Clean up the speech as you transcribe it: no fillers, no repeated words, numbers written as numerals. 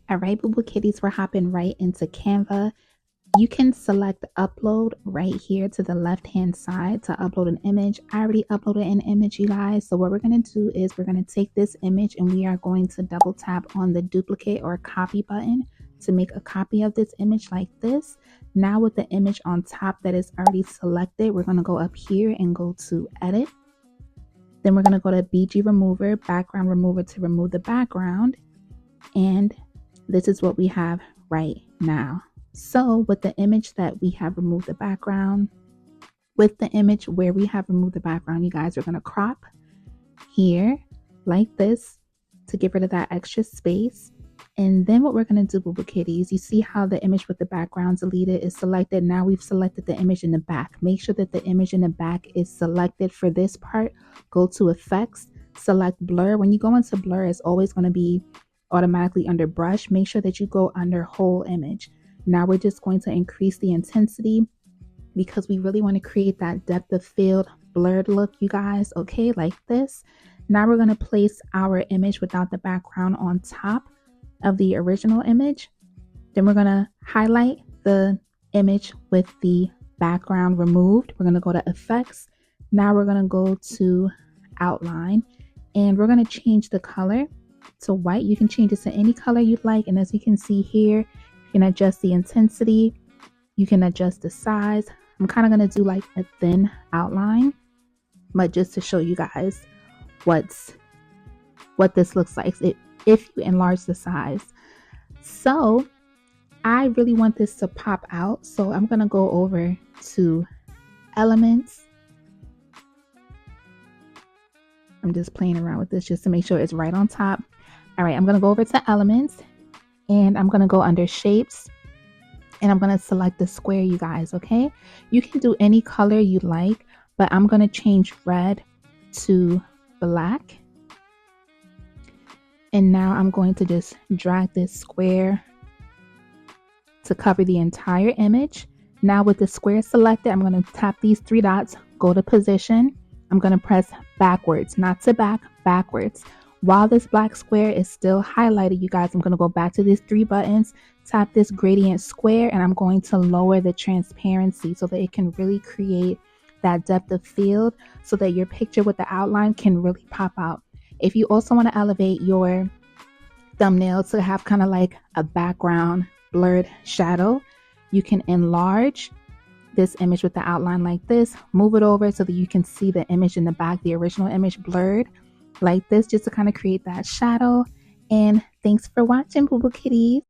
All right, Boo Boo Kitties, we're hopping right into Canva. You can select upload right here to the left hand side to upload an image. I already uploaded an image, you guys. So what we're going to do is we're going to take this image and we are going to double tap on the duplicate or copy button to make a copy of this image like this. Now with the image on top that is already selected, we're going to go up here and go to edit. Then we're going to go to BG remover, background remover to remove the background. And this is what we have right now. So with the image that we have removed the background, with the image where we have removed the background, you guys are going to crop here like this to get rid of that extra space. And then what we're going to do, Boo Boo Kitties, you see how the image with the background deleted is selected. Now we've selected the image in the back. Make sure that the image in the back is selected for this part. Go to effects, select blur. When you go into blur, it's always going to be automatically under brush. Make sure that you go under whole image. Now we're just going to increase the intensity because we really want to create that depth of field blurred look, you guys. Okay, like this. Now we're going to place our image without the background on top of the original image. Then we're going to highlight the image with the background removed. We're going to go to effects. Now we're going to go to outline and we're going to change the color to white. You can change it to any color you'd like, and as you can see here, you can adjust the intensity, you can adjust the size. I'm kind of going to do like a thin outline, but just to show you guys what this looks like if you enlarge the size. So I really want this to pop out, so I'm going to go over to elements. I'm just playing around with this just to make sure it's right on top. All right, I'm going to go over to elements and I'm going to go under shapes and I'm going to select the square, you guys. Okay, you can do any color you like, but I'm going to change red to black. And now I'm going to just drag this square to cover the entire image. Now with the square selected, I'm going to tap these three dots, go to position. I'm going to press backwards, not to back, backwards. While this black square is still highlighted, you guys, I'm going to go back to these three buttons, tap this gradient square, and I'm going to lower the transparency so that it can really create that depth of field so that your picture with the outline can really pop out. If you also want to elevate your thumbnail to have kind of like a background blurred shadow, you can enlarge this image with the outline like this, move it over so that you can see the image in the back, the original image blurred like this, just to kind of create that shadow. And thanks for watching, Boo Boo Kitties.